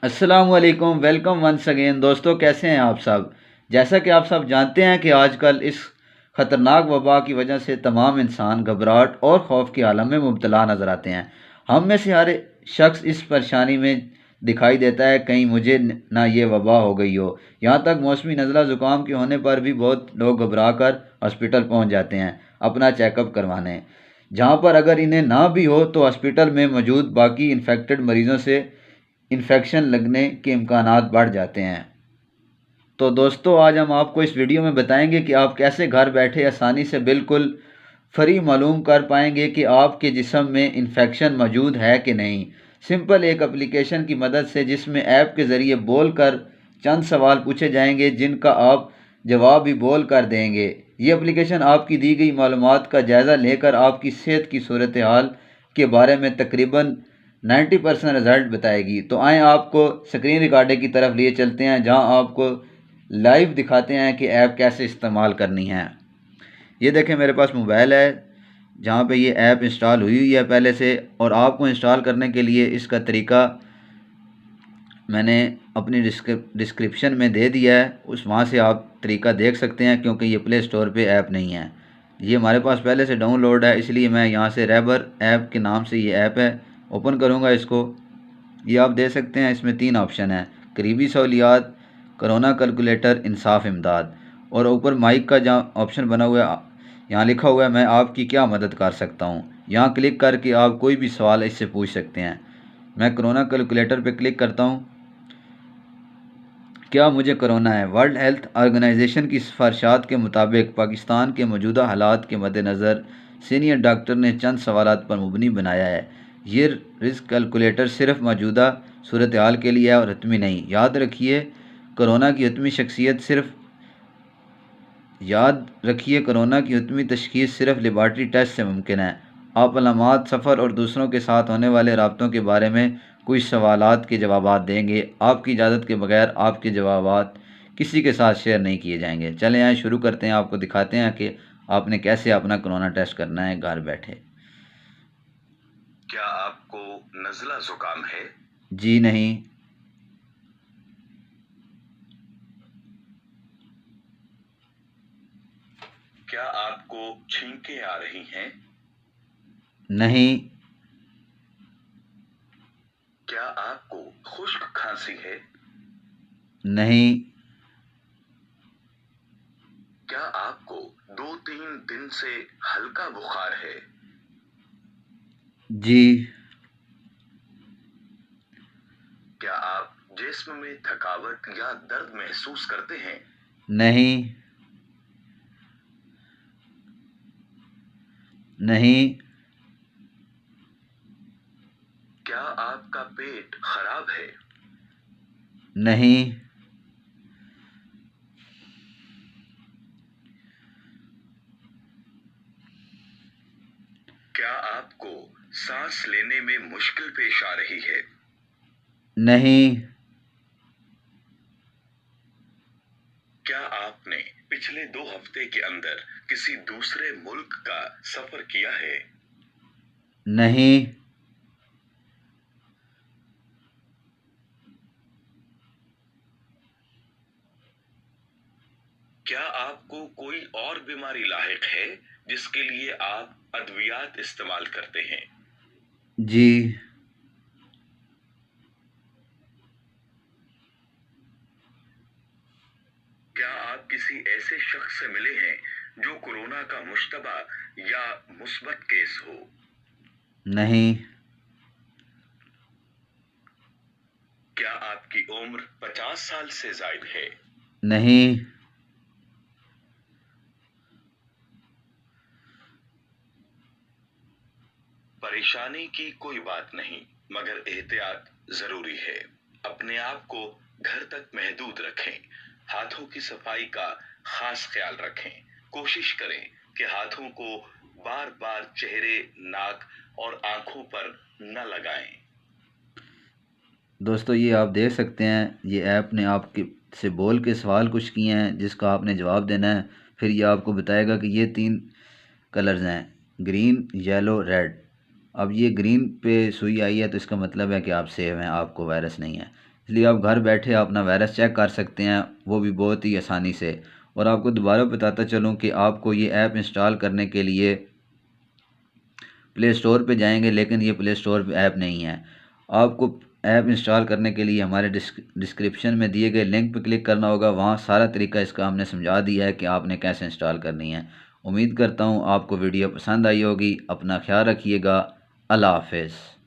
अस्सलाम वालेकुम, welcome once again. दोस्तों, कैसे हैं आप सब? जैसा कि आप सब जानते हैं कि आजकल इस ख़तरनाक वबा की वजह से तमाम इंसान घबराहट और खौफ के आलम में मुब्तला नज़र आते हैं। हम में से हर शख्स इस परेशानी में दिखाई देता है, कहीं मुझे ना ये वबा हो गई हो। यहाँ तक मौसमी नज़ला ज़ुकाम के होने पर भी बहुत लोग घबरा कर हॉस्पिटल पहुँच जाते हैं अपना चेकअप करवाने, जहाँ पर अगर इन्हें ना भी हो तो हॉस्पिटल में मौजूद बाकी इन्फेक्टेड मरीज़ों से इन्फेक्शन लगने के इम्कानात बढ़ जाते हैं। तो दोस्तों, आज हम आपको इस वीडियो में बताएंगे कि आप कैसे घर बैठे आसानी से बिल्कुल फ्री मालूम कर पाएंगे कि आपके जिस्म में इन्फेक्शन मौजूद है कि नहीं। सिंपल एक एप्लीकेशन की मदद से, जिसमें ऐप के ज़रिए बोल कर चंद सवाल पूछे जाएंगे जिनका आप जवाब भी बोल कर देंगे। ये एप्लीकेशन आपकी दी गई मालूमात का जायज़ा लेकर आपकी सेहत की सूरत हाल के बारे में तकरीबन 90% रिज़ल्ट बताएगी। तो आएँ आपको स्क्रीन रिकॉर्डर की तरफ लिए चलते हैं, जहां आपको लाइव दिखाते हैं कि ऐप कैसे इस्तेमाल करनी है। ये देखें, मेरे पास मोबाइल है जहाँ पे ये ऐप इंस्टॉल हुई हुई है पहले से, और आपको इंस्टॉल करने के लिए इसका तरीका मैंने अपनी डिस्क्रिप्शन में दे दिया है। उस वहाँ से आप तरीका देख सकते हैं, क्योंकि ये प्ले स्टोर पे ऐप नहीं है। ये हमारे पास पहले से डाउनलोड है, इसलिए मैं यहाँ से रहबर ऐप के नाम से ये ऐप है, ओपन करूँगा इसको। ये आप दे सकते हैं, इसमें 3 ऑप्शन है: करीबी सहूलियात, कोरोना कैलकुलेटर, इंसाफ इमदाद। और ऊपर माइक का जहाँ ऑप्शन बना हुआ है, यहाँ लिखा हुआ है मैं आपकी क्या मदद कर सकता हूँ। यहाँ क्लिक करके आप कोई भी सवाल इससे पूछ सकते हैं। मैं कोरोना कैलकुलेटर पे क्लिक करता हूँ। क्या मुझे कोरोना है? वर्ल्ड हेल्थ ऑर्गेनाइजेशन की सिफारिशात के मुताबिक पाकिस्तान के मौजूदा हालात के मद्देनज़र सीनियर डॉक्टर ने चंद सवालात पर मुबनी बनाया है। ये रिस्क कैलकुलेटर सिर्फ मौजूदा सूरत हाल के लिए है और हतमी नहीं। कोरोना की हतमी शख्सियत सिर्फ याद रखिए कोरोना की हतमी तशखीस सिर्फ लेबार्ट्री टेस्ट से मुमकिन है। आप अलामात, सफ़र और दूसरों के साथ होने वाले राब्तों के बारे में कुछ सवालात के जवाबात देंगे। आपकी इजाज़त के बगैर आपके जवाबात किसी के साथ शेयर नहीं किए जाएंगे। चलें आए शुरू करते हैं, आपको दिखाते हैं कि आपने कैसे अपना कोरोना टेस्ट करना है घर बैठे। क्या आपको नज़ला जुकाम है? जी नहीं। क्या आपको छींकें आ रही हैं? नहीं। क्या आपको खुश्क खांसी है? नहीं। क्या आपको 2-3 दिन से हल्का बुखार है? जी। क्या आप जिस्म में थकावट या दर्द महसूस करते हैं? नहीं। नहीं। क्या आपका पेट खराब है? नहीं। क्या आपको सांस लेने में मुश्किल पेश आ रही है? नहीं। क्या आपने पिछले 2 हफ्ते के अंदर किसी दूसरे मुल्क का सफर किया है? नहीं। क्या आपको कोई और बीमारी लाहिक है जिसके लिए आप अद्वियात इस्तेमाल करते हैं? जी। क्या आप किसी ऐसे शख्स से मिले हैं जो कोरोना का मुश्तबा या मुस्बत केस हो? नहीं। क्या आपकी उम्र 50 साल से जायद है? नहीं। परेशानी की कोई बात नहीं, मगर एहतियात जरूरी है। अपने आप को घर तक महदूद रखें। हाथों की सफाई का खास ख्याल रखें। कोशिश करें कि हाथों को बार बार चेहरे, नाक और आंखों पर न लगाएं। दोस्तों, ये आप देख सकते हैं, ये ऐप ने आपके से बोल के सवाल कुछ किए हैं जिसका आपने जवाब देना है। फिर ये आपको बताएगा कि ये 3 कलर्स हैं: ग्रीन, येलो, रेड। अब ये ग्रीन पे सुई आई है तो इसका मतलब है कि आप सेफ हैं, आपको वायरस नहीं है। اس لیے آپ گھر بیٹھے اپنا وائرس چیک کر سکتے ہیں، وہ بھی بہت ہی آسانی سے۔ اور آپ کو دوبارہ بتاتا چلوں کہ آپ کو یہ ایپ انسٹال کرنے کے لیے پلے اسٹور پہ جائیں گے، لیکن یہ پلے اسٹور پہ ایپ نہیں ہے۔ آپ کو ایپ انسٹال کرنے کے لیے ہمارے ڈسکرپشن میں دیے گئے لنک پہ کلک کرنا ہوگا، وہاں سارا طریقہ اس کا ہم نے سمجھا دیا ہے کہ آپ نے کیسے انسٹال کرنی ہے۔ امید کرتا ہوں آپ کو ویڈیو پسند آئی ہوگی۔ اپنا خیال رکھیے گا۔ اللہ حافظ۔